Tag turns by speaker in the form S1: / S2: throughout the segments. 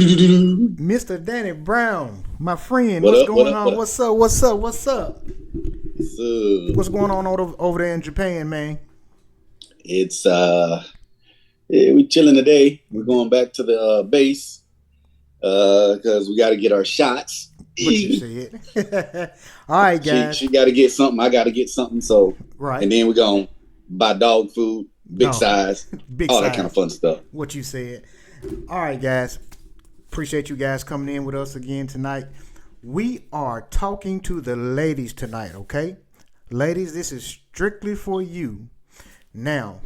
S1: Mr. Danny Brown, my friend,
S2: What
S1: what's
S2: up? What
S1: going
S2: up? What
S1: on?
S2: up?
S1: What's up? What's up? What's up?
S2: So
S1: What's going on over there in Japan, man?
S2: it's yeah, we chilling today. We're going back to the base because we got to get our shots.
S1: What you
S2: she
S1: said. All right, guys.
S2: she got to get something. I got to get something. So
S1: Right.
S2: and then we're gonna buy dog food, big
S1: No,
S2: size,
S1: big
S2: all that kind of
S1: size.
S2: fun stuff.
S1: What you said. All right, guys. Appreciate you guys coming in with us again tonight. We are talking to the ladies tonight, okay? Ladies, this is strictly for you. Now,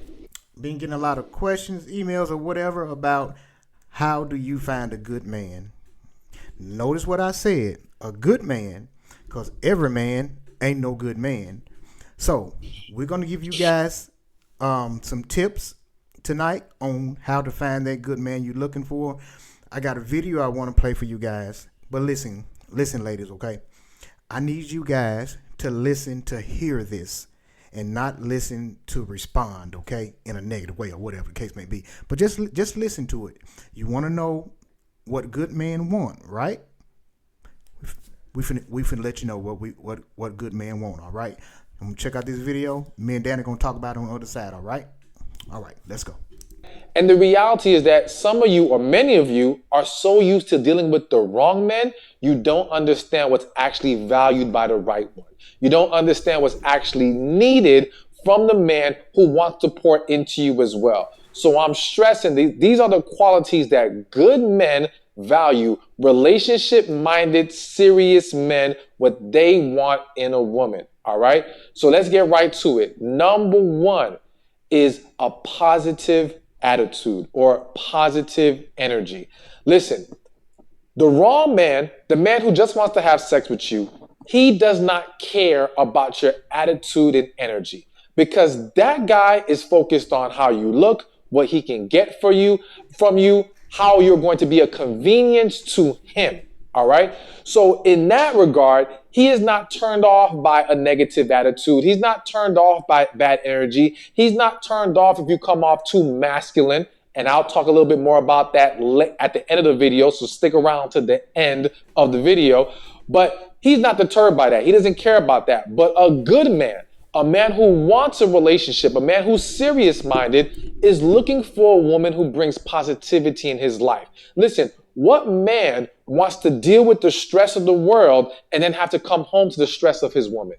S1: been getting a lot of questions, emails, or whatever about how do you find a good man. Notice what I said, a good man, because every man ain't no good man. So we're gonna give you guys some tips tonight on how to find that good man you're looking for. I got a video I want to play for you guys, but listen, ladies, okay? I need you guys to listen to hear this and not listen to respond, okay, in a negative way or whatever the case may be. But just listen to it. You want to know what good men want, right? We finna let you know what good men want, all right? I'm gonna check out this video. Me and Dan are gonna talk about it on the other side, all right? All right, let's go.
S3: And the reality is that some of you, or many of you, are so used to dealing with the wrong men, you don't understand what's actually valued by the right one. You don't understand what's actually needed from the man who wants to pour into you as well. So I'm stressing these are the qualities that good men value, relationship-minded, serious men, what they want in a woman. All right? So let's get right to it. Number one is a positive attitude or positive energy. Listen, the wrong man, the man who just wants to have sex with you, he does not care about your attitude and energy because that guy is focused on how you look, what he can get for you, from you, how you're going to be a convenience to him. All right. So in that regard, he is not turned off by a negative attitude. He's not turned off by bad energy. He's not turned off if you come off too masculine. And I'll talk a little bit more about that at the end of the video. So stick around to the end of the video. But he's not deterred by that. He doesn't care about that. But a good man, a man who wants a relationship, a man who's serious minded, is looking for a woman who brings positivity in his life. Listen, what man wants to deal with the stress of the world and then have to come home to the stress of his woman?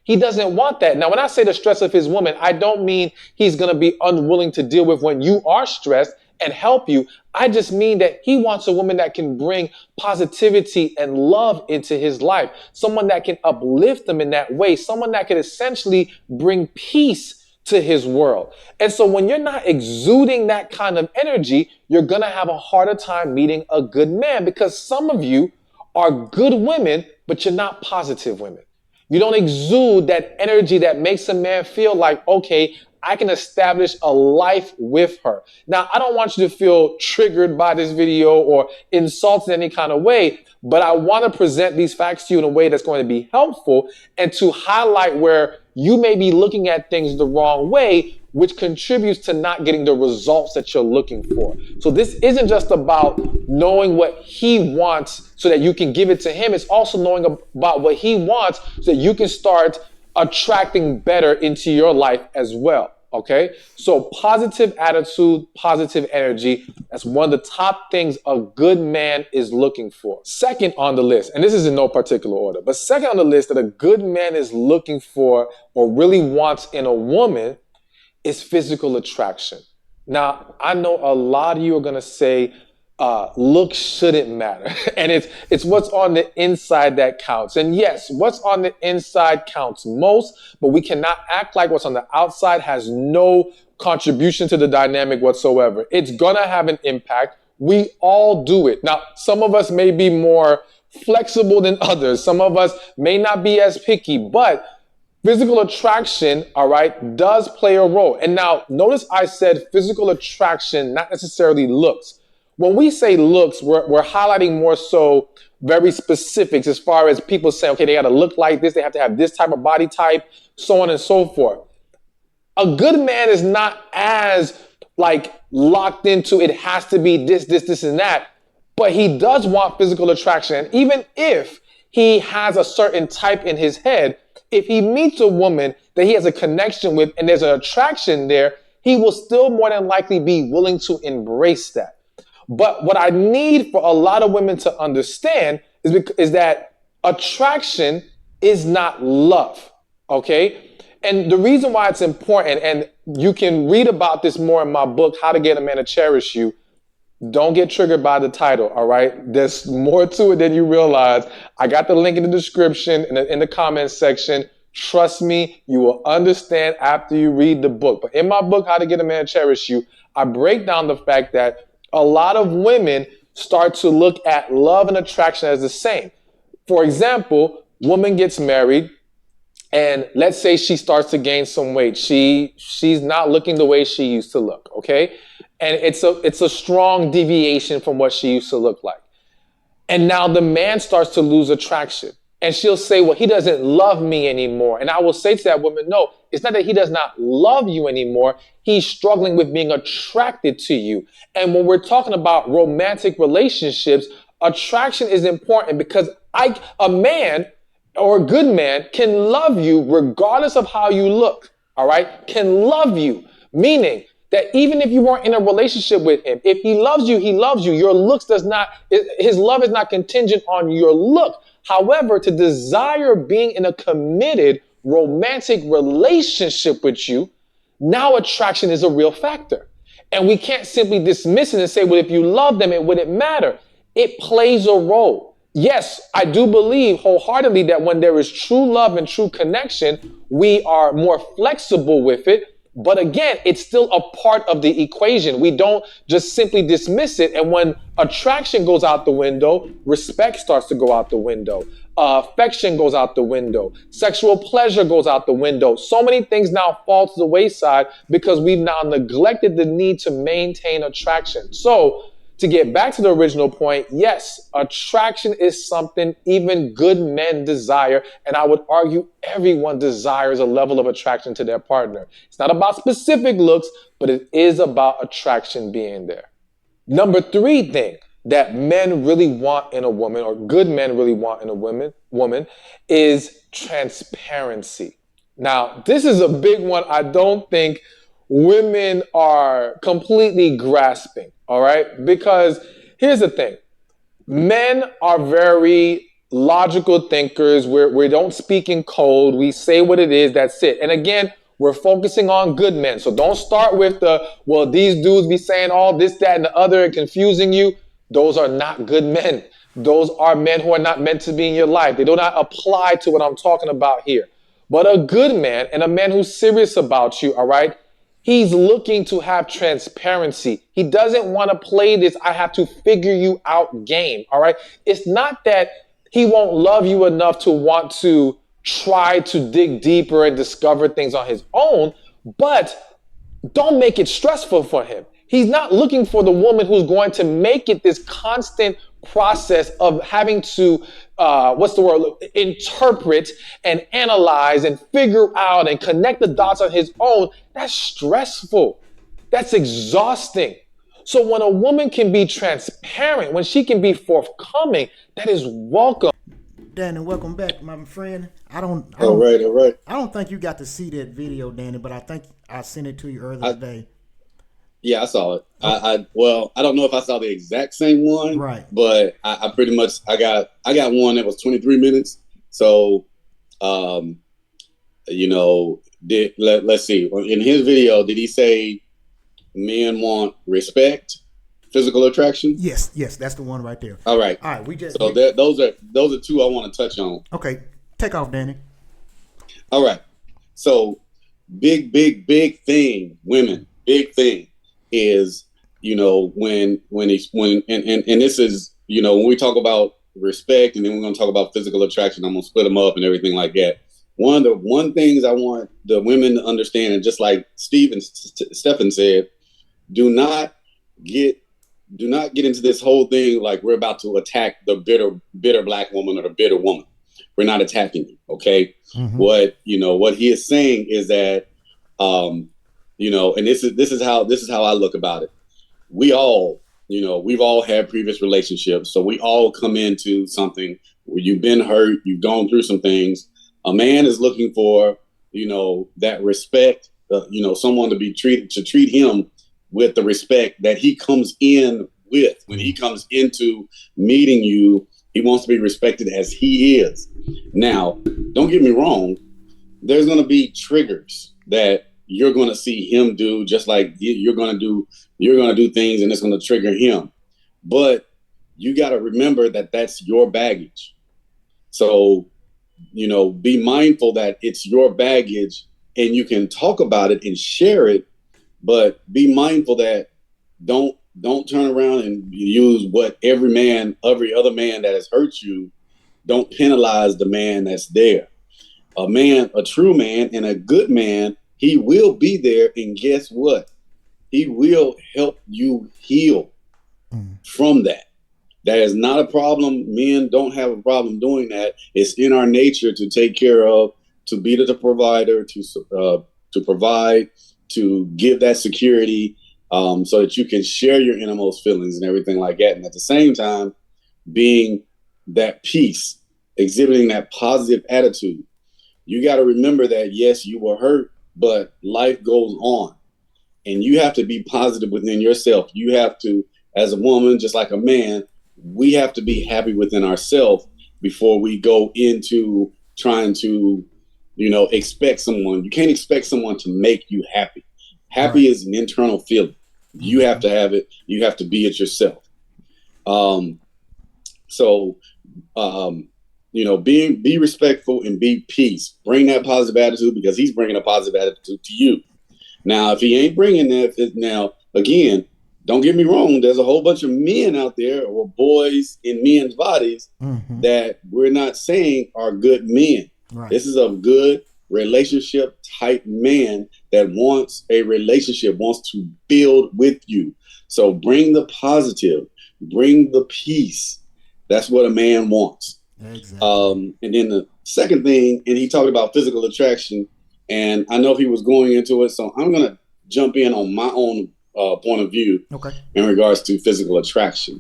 S3: He doesn't want that. Now, when I say the stress of his woman, I don't mean he's going to be unwilling to deal with when you are stressed and help you. I just mean that he wants a woman that can bring positivity and love into his life, someone that can uplift him in that way, someone that can essentially bring peace to his world. And so when you're not exuding that kind of energy, you're going to have a harder time meeting a good man because some of you are good women, but you're not positive women. You don't exude that energy that makes a man feel like, okay, I can establish a life with her. Now, I don't want you to feel triggered by this video or insulted in any kind of way, but I want to present these facts to you in a way that's going to be helpful and to highlight where you may be looking at things the wrong way, which contributes to not getting the results that you're looking for. So this isn't just about knowing what he wants so that you can give it to him. It's also knowing about what he wants so that you can start attracting better into your life as well. Okay, so positive attitude, positive energy, that's one of the top things a good man is looking for. Second on the list, and this is in no particular order, but second on the list that a good man is looking for or really wants in a woman is physical attraction. Now, I know a lot of you are going to say, looks shouldn't matter. And it's what's on the inside that counts. And yes, what's on the inside counts most, but we cannot act like what's on the outside has no contribution to the dynamic whatsoever. It's going to have an impact. We all do it. Now, some of us may be more flexible than others. Some of us may not be as picky, but physical attraction, all right, does play a role. And now notice I said physical attraction, not necessarily looks. When we say looks, we're highlighting more so very specifics as far as people say, okay, they got to look like this. They have to have this type of body type, so on and so forth. A good man is not as like locked into it has to be this, and that. but he does want physical attraction. And even if he has a certain type in his head, if he meets a woman that he has a connection with and there's an attraction there, he will still more than likely be willing to embrace that. But what I need for a lot of women to understand is that attraction is not love, okay? And the reason why it's important, and you can read about this more in my book, How to Get a Man to Cherish You. Don't get triggered by the title, all right? There's more to it than you realize. I got the link in the description, in the comments section. Trust me, you will understand after you read the book. But in my book, How to Get a Man to Cherish You, I break down the fact that a lot of women start to look at love and attraction as the same. For example, woman gets married, and let's say she starts to gain some weight. She's not looking the way she used to look, okay? And it's a strong deviation from what she used to look like. And now the man starts to lose attraction. And she'll say, well, he doesn't love me anymore. And I will say to that woman, no, it's not that he does not love you anymore. He's struggling with being attracted to you. And when we're talking about romantic relationships, attraction is important because a man or a good man can love you regardless of how you look, all right? Can love you, meaning that even if you weren't in a relationship with him, if he loves you, he loves you. Your looks his love is not contingent on your look. However, to desire being in a committed romantic relationship with you, now attraction is a real factor. And we can't simply dismiss it and say, well, if you love them, it wouldn't matter. It plays a role. Yes, I do believe wholeheartedly that when there is true love and true connection, we are more flexible with it. But again, it's still a part of the equation. We don't just simply dismiss it. And when attraction goes out the window, respect starts to go out the window. Affection goes out the window. Sexual pleasure goes out the window. So many things now fall to the wayside because we've now neglected the need to maintain attraction. So to get back to the original point, yes, attraction is something even good men desire. And I would argue everyone desires a level of attraction to their partner. It's not about specific looks, but it is about attraction being there. Number 3 thing that men really want in a woman, or good men really want in a woman is transparency. Now, this is a big one. I don't think women are completely grasping, all right? Because here's the thing. Men are very logical thinkers. We don't speak in code. We say what it is. That's it. And again, we're focusing on good men. So don't start with well, these dudes be saying all this, that, and the other and confusing you. Those are not good men. Those are men who are not meant to be in your life. They do not apply to what I'm talking about here. But a good man and a man who's serious about you, all right? He's looking to have transparency. He doesn't want to play this I have to figure you out game, all right? It's not that he won't love you enough to want to try to dig deeper and discover things on his own, but don't make it stressful for him. He's not looking for the woman who's going to make it this constant process of having to, interpret and analyze and figure out and connect the dots on his own. That's stressful. That's exhausting. So when a woman can be transparent, when she can be forthcoming, that is welcome.
S1: Danny, welcome back, my friend.
S2: All right.
S1: I don't think you got to see that video, Danny, but I think I sent it to you earlier today.
S2: Yeah, I saw it. I don't know if I saw the exact same one,
S1: right?
S2: But I pretty much I got one that was 23 minutes. So, let's see. In his video, did he say men want respect, physical attraction?
S1: Yes, that's the one right there.
S2: All right. Those are two I want to touch on.
S1: Okay, take off, Danny.
S2: All right. So, big thing, women. Big thing is, when this is, when we talk about respect and then we're going to talk about physical attraction, I'm going to split them up and everything like that. One things I want the women to understand, and just like Stephen said, do not get into this whole thing like we're about to attack the bitter black woman or the bitter woman. We're not attacking you, okay? Mm-hmm. What he is saying is that, and this is how I look about it. We all we've all had previous relationships, so we all come into something where you've been hurt, you've gone through some things. A man is looking for, that respect, someone to treat him with the respect that he comes in with. When he comes into meeting you, he wants to be respected as he is. Now, don't get me wrong, there's going to be triggers that you're going to see him do, just like you're going to do things and it's going to trigger him. But you got to remember that that's your baggage. So, be mindful that it's your baggage and you can talk about it and share it, but be mindful that don't turn around and use what every other man that has hurt you. Don't penalize the man that's there. A true man and a good man, he will be there. And guess what? He will help you heal from that. That is not a problem. Men don't have a problem doing that. It's in our nature to take care of, to be the provider, to provide, to give that security, so that you can share your innermost feelings and everything like that. And at the same time, being that peace, exhibiting that positive attitude. You got to remember that, yes, you were hurt, but life goes on. And you have to be positive within yourself. You have to, as a woman, just like a man, we have to be happy within ourselves before we go into trying to, expect someone. You can't expect someone to make you happy. Happy is an internal feeling. You have to have it. You have to be it yourself. Be respectful and be peace. Bring that positive attitude because he's bringing a positive attitude to you. Now, if he ain't bringing that, now, again, don't get me wrong. There's a whole bunch of men out there or boys in men's bodies that we're not saying are good men. Right. This is a good relationship type man that wants a relationship, wants to build with you. So bring the positive, bring the peace. That's what a man wants. Exactly. And then the second thing, and he talked about physical attraction, and I know he was going into it, so I'm going to jump in on my own point of view in regards to physical attraction.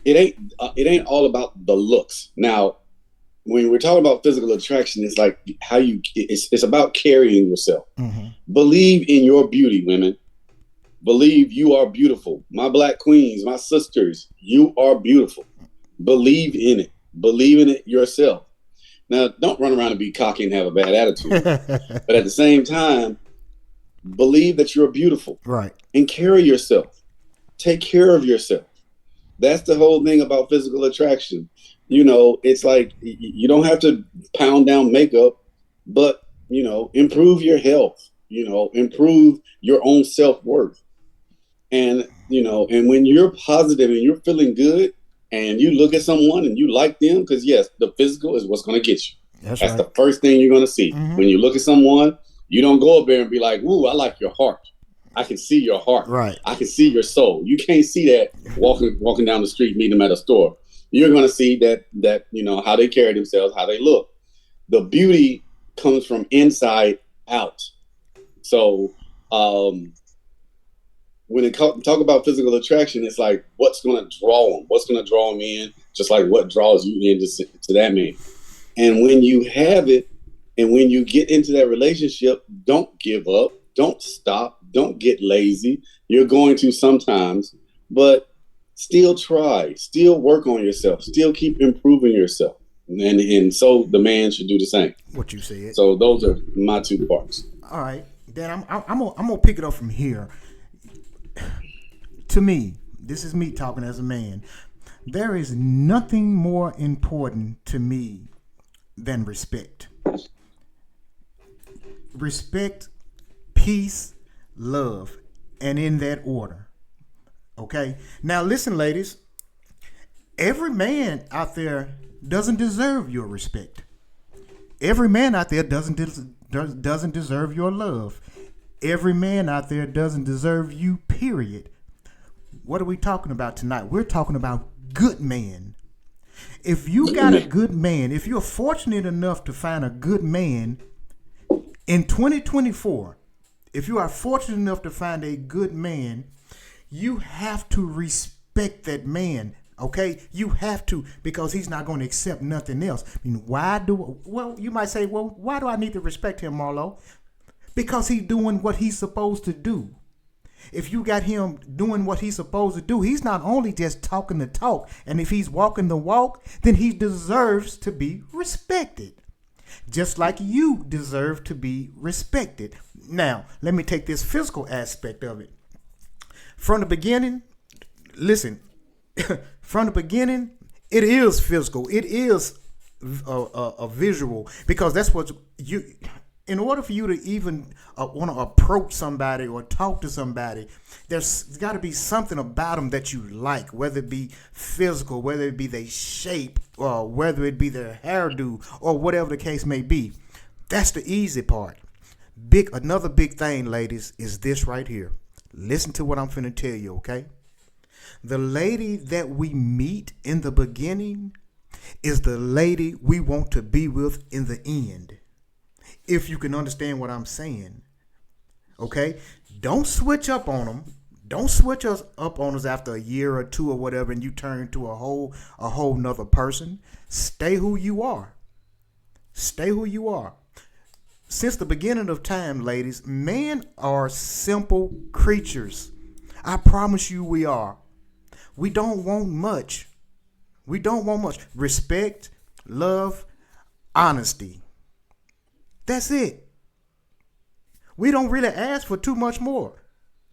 S2: It ain't all about the looks. Now, when we're talking about physical attraction, it's like it's about carrying yourself. Believe in your beauty, women. Believe you are beautiful. My black queens, my sisters, you are beautiful. Believe in it. Believe in it yourself. Now, don't run around and be cocky and have a bad attitude. But at the same time, believe that you're beautiful. Right. And carry yourself. Take care of yourself. That's the whole thing about physical attraction. It's like you don't have to pound down makeup, but, improve your health, improve your own self-worth. And, and when you're positive and you're feeling good and you look at someone and you like them, because, yes, the physical is what's going to get you. That's right. The first thing you're going to see. When you look at someone, you don't go up there and be like, ooh, I like your heart. I can see your heart. Right. I can see your soul. You can't see that walking down the street, meeting them at a store. You're going to see that, how they carry themselves, how they look. The beauty comes from inside out. So when they talk about physical attraction, it's like, what's going to draw them? What's going to draw them in? Just like what draws you in to that man. And when you have it, and when you get into that relationship, don't give up. Don't stop. Don't get lazy. You're going to sometimes, but still try. Still work on yourself. Still keep improving yourself. And so the man should do the same.
S1: What you said.
S2: So those are my two parts.
S1: All right. Then I'm gonna pick it up from here. To me, this is me talking as a man. There is nothing more important to me than respect. Respect, peace, love, and in that order. Okay? Now listen, ladies. Every man out there doesn't deserve your respect. Every man out there doesn't deserve your love. Every man out there doesn't deserve you, period. What are we talking about tonight? We're talking about good men. If you got a good man, if you're fortunate enough to find a good man in 2024, if you are fortunate enough to find a good man, You have to respect that man. Okay, you have to, because he's not going to accept nothing else. I mean, well, you might say, well, why do I need to respect him, Marlo? Because he's doing what he's supposed to do. If you got him doing what he's supposed to do, he's not only just talking the talk, and if he's walking the walk, then he deserves to be respected. Just like you deserve to be respected. Now, let me take this physical aspect of it. From the beginning, listen, from the beginning, it is physical. It is a visual, because that's what you, in order for you to even want to approach somebody or talk to somebody, there's got to be something about them that you like, whether it be physical, whether it be their shape, or whether it be their hairdo, or whatever the case may be. That's the easy part. Another big thing, ladies, is this right here. Listen to what I'm finna tell you, okay? The lady that we meet in the beginning is the lady we want to be with in the end. If you can understand what I'm saying. Okay? Don't switch up on them. Don't switch us up on us after a year or two or whatever and you turn into a whole nother person. Stay who you are. Stay who you are. Since the beginning of time, ladies, men are simple creatures. I promise you we are. We don't want much. We don't want much. Respect, love, honesty. That's it. We don't really ask for too much more.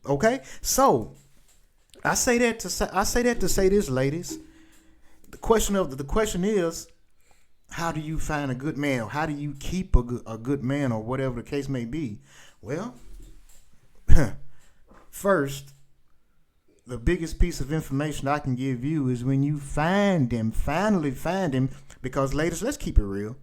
S1: Okay? So, I say that to say this, ladies. The question is, how do you find a good man? Or how do you keep a good man, or whatever the case may be? Well, first, the biggest piece of information I can give you is when you finally find him, because ladies, let's keep it real.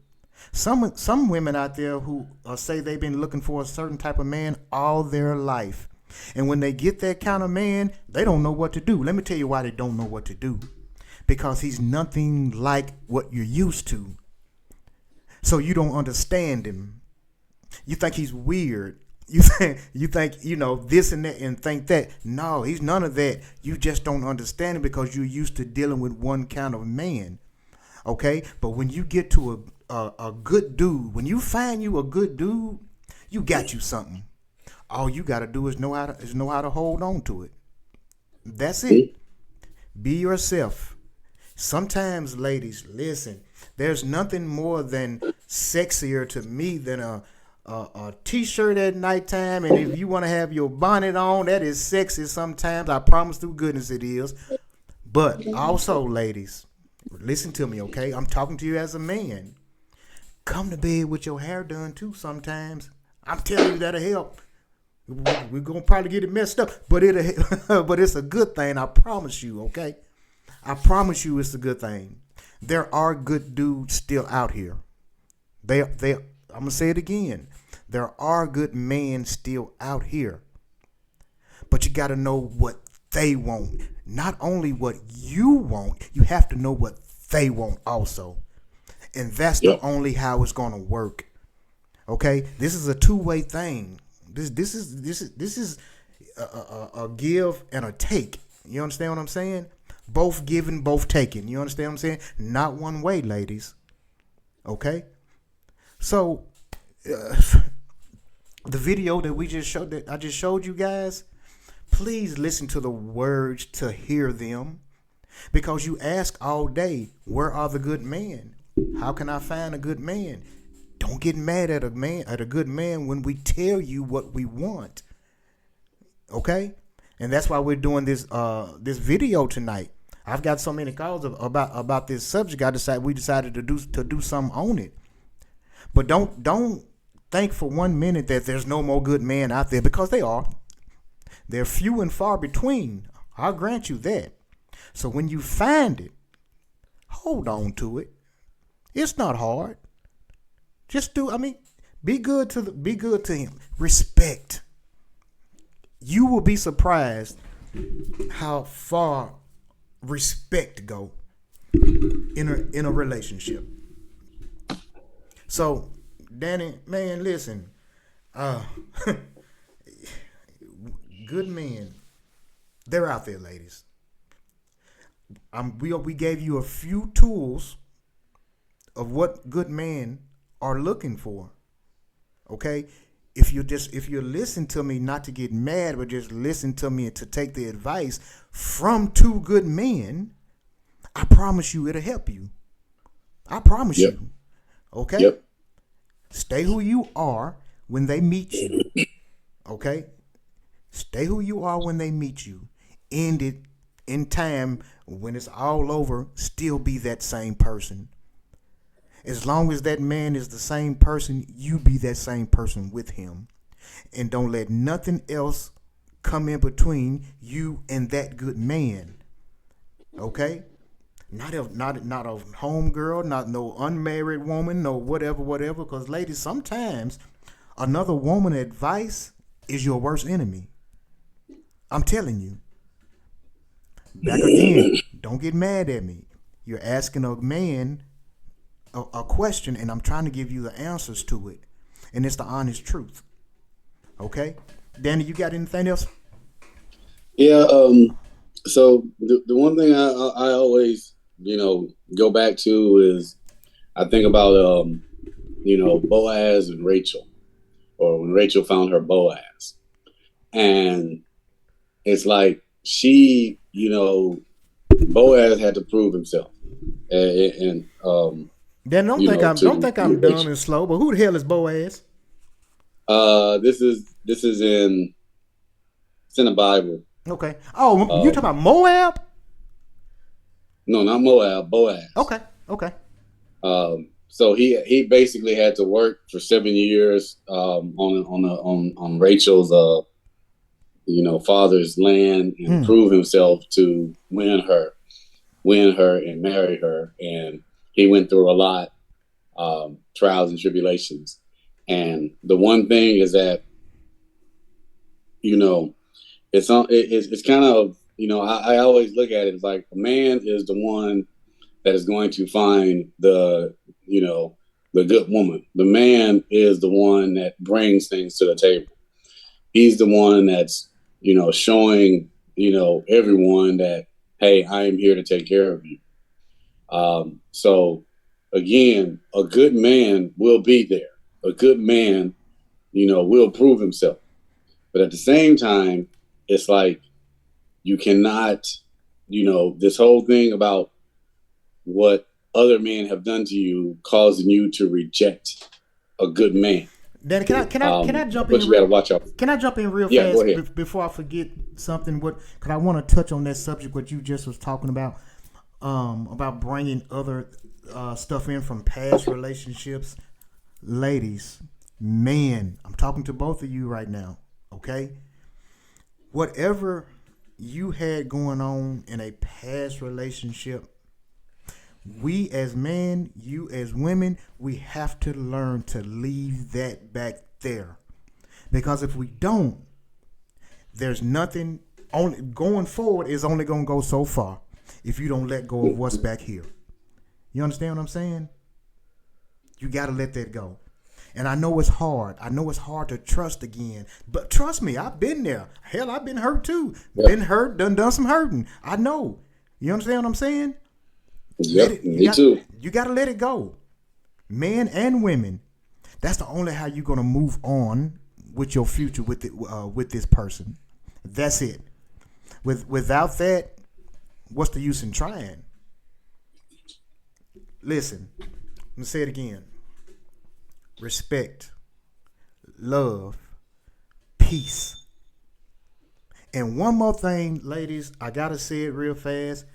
S1: Some women out there who say they've been looking for a certain type of man all their life. And when they get that kind of man, they don't know what to do. Let me tell you why they don't know what to do. Because he's nothing like what you're used to. So you don't understand him. You think he's weird. You think this and that and think that. No, he's none of that. You just don't understand him because you're used to dealing with one kind of man. Okay? But when you get to a good dude, when you find you a good dude, you got you something. All you got to do is know how to hold on to it. That's it. Be yourself. Sometimes, ladies, listen, there's nothing more than sexier to me than a t-shirt at nighttime, and if you want to have your bonnet on, that is sexy sometimes. I promise to goodness it is. But also, ladies, listen to me, okay? I'm talking to you as a man. Come to bed with your hair done too sometimes. I'm telling you that'll help. We're gonna probably get it messed up, but but it's a good thing. I promise you, okay? I promise you, it's a good thing. There are good dudes still out here. I'm gonna say it again. There are good men still out here, but you got to know what they want. Not only what you want, you have to know what they want also, and that's the only how it's gonna work. Okay, this is a two-way thing. This is a give and a take. You understand what I'm saying? Both giving, both taking. You understand what I'm saying? Not one way, ladies. Okay? So, the video that I just showed you guys, please listen to the words to hear them. Because you ask all day, where are the good men? How can I find a good man? Don't get mad at a good man when we tell you what we want. Okay? And that's why we're doing this video tonight. I've got so many calls about this subject. We decided to do something on it. But don't think for 1 minute that there's no more good men out there, because they are. They're few and far between. I'll grant you that. So when you find it, hold on to it. It's not hard. Just be good to him. Respect. You will be surprised how far respect go in a relationship. So, Danny, man, listen. Good men. They're out there, ladies. We gave you a few tools of what good men are looking for. Okay? If you listen to me, not to get mad, but just listen to me and to take the advice from two good men, I promise you it'll help you. I promise
S2: Yep.
S1: you. Okay?
S2: Yep.
S1: Stay who you are when they meet you. Okay? Stay who you are when they meet you. End it in time when it's all over, still be that same person. As long as that man is the same person, you be that same person with him. And don't let nothing else come in between you and that good man. Okay? Not a home girl, not no unmarried woman, no whatever. Because ladies, sometimes another woman advice is your worst enemy. I'm telling you. Back again, don't get mad at me. You're asking a man a question, and I'm trying to give you the answers to it. And it's the honest truth. Okay? Danny, you got anything else?
S2: Yeah. So the one thing I always, go back to is I think about, Boaz and Rachel, or when Rachel found her Boaz. And it's like Boaz had to prove himself. And
S1: Dan, don't think I'm dumb and slow, but who the hell is Boaz?
S2: This is in the Bible.
S1: Okay. Oh, you talking about Moab?
S2: No, not Moab, Boaz.
S1: Okay.
S2: So he basically had to work for 7 years on Rachel's father's land and prove himself to win her and marry her. And he went through a lot, trials and tribulations. And the one thing is that, it's kind of, I always look at it as like a man is the one that is going to find the good woman. The man is the one that brings things to the table. He's the one that's, showing, everyone that, hey, I am here to take care of you. So again, a good man will be there. A good man, will prove himself. But at the same time, it's like you cannot, this whole thing about what other men have done to you causing you to reject a good man.
S1: Danny, can I jump in?
S2: But you gotta watch out.
S1: Can I jump in real
S2: fast
S1: before I forget something? Because I want to touch on that subject what you just was talking about bringing other stuff in from past relationships. Ladies, man, I'm talking to both of you right now. Okay, whatever you had going on in a past relationship, we as men, you as women, we have to learn to leave that back there. Because if we don't, there's nothing only going forward is only gonna go so far if you don't let go of what's back here. You understand what I'm saying? You gotta let that go. And I know it's hard. I know it's hard to trust again. But trust me, I've been there. Hell, I've been hurt too. Yeah. Been hurt, done some hurting. I know. You understand what I'm saying?
S2: Yep, me too.
S1: You got to let it go. Men and women. That's the only how you're going to move on with your future with this person. That's it. Without that, what's the use in trying? Listen, let me say it again. Respect, love, peace. And one more thing, ladies, I got to say it real fast.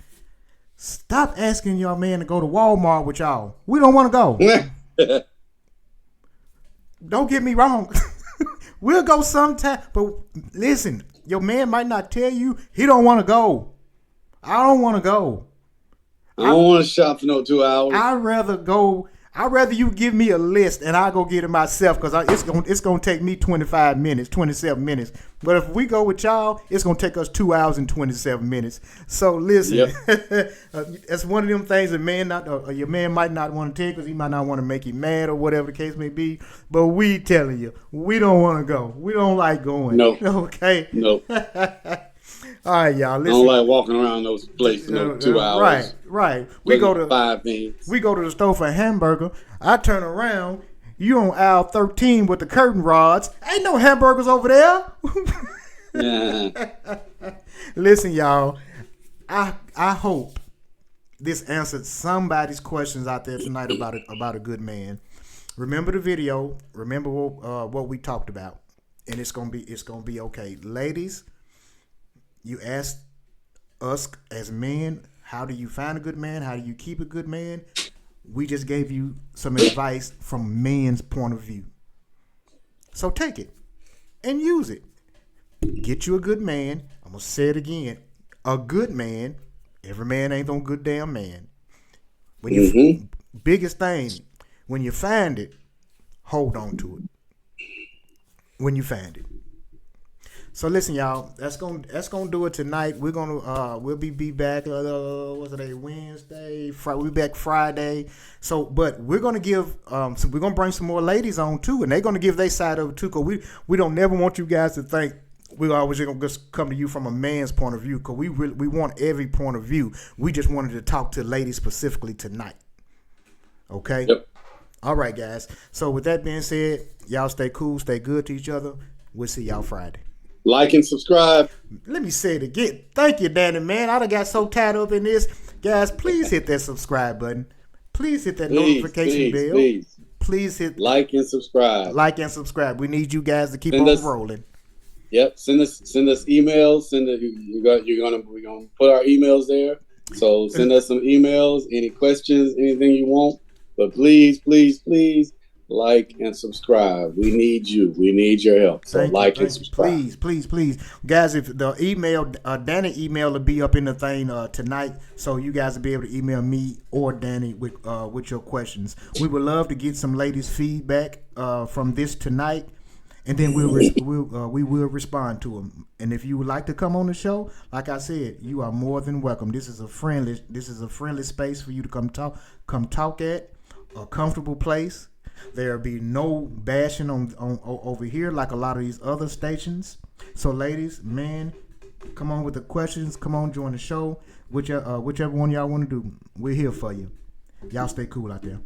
S1: Stop asking your man to go to Walmart with y'all. We don't want to go. Don't get me wrong. We'll go sometime. But listen, your man might not tell you he don't want to go. I don't want to go.
S2: I don't want to shop for no 2 hours.
S1: I'd rather you give me a list and I'll go get it myself because it's gonna take me 25 minutes, 27 minutes. But if we go with y'all, it's gonna take us 2 hours and 27 minutes. So listen, that's one of them things that your man might not want to take because he might not want to make you mad or whatever the case may be. But we telling you, we don't want to go. We don't like going.
S2: No.
S1: Okay.
S2: No.
S1: All right, y'all.
S2: I
S1: Listen.
S2: don't like walking around those places no 2 hours.
S1: Right. We
S2: looking
S1: go
S2: for
S1: to
S2: 5 things.
S1: we go to the store for a hamburger. I turn around. You on aisle 13 with the curtain rods. Ain't no hamburgers over there.
S2: Yeah.
S1: Listen, y'all. I hope this answered somebody's questions out there tonight about a good man. Remember the video. Remember what we talked about, and it's gonna be okay, ladies. You asked us as men, how do you find a good man? How do you keep a good man? We just gave you some advice from men's point of view. So take it and use it. Get you a good man. I'm gonna say it again. A good man. Every man ain't no good damn man. When you biggest thing, when you find it, hold on to it. When you find it. So listen, y'all. That's gonna do it tonight. We'll be back. What's today? Wednesday. We'll be back Friday. So, but we're gonna give. So we're gonna bring some more ladies on too, and they're gonna give their side of it too. Cause we don't never want you guys to think we're always gonna just come to you from a man's point of view. Cause we want every point of view. We just wanted to talk to ladies specifically tonight. Okay.
S2: Yep.
S1: All right, guys. So with that being said, y'all stay cool, stay good to each other. We'll see y'all Friday.
S2: Like and subscribe.
S1: Let me say it again. Thank you, Danny, man. I done got so tied up in this. Guys, please hit that subscribe button. Please hit that notification bell. Please hit
S2: like and subscribe.
S1: Like and subscribe. We need you guys to keep on rolling.
S2: Yep. Send us emails. We're gonna put our emails there. So send us some emails, any questions, anything you want. But please, please, please like and subscribe. We need you. We need your help. So and subscribe.
S1: Please. Guys, if the email, Danny email will be up in the thing tonight. So you guys will be able to email me or Danny with your questions. We would love to get some ladies' feedback from this tonight. And then we will respond to them. And if you would like to come on the show, like I said, you are more than welcome. This is a friendly space for you to come talk at, a comfortable place. There'll be no bashing on over here like a lot of these other stations. So ladies, men, come on with the questions. Come on, join the show. Whichever one y'all want to do, we're here for you. Y'all stay cool out there.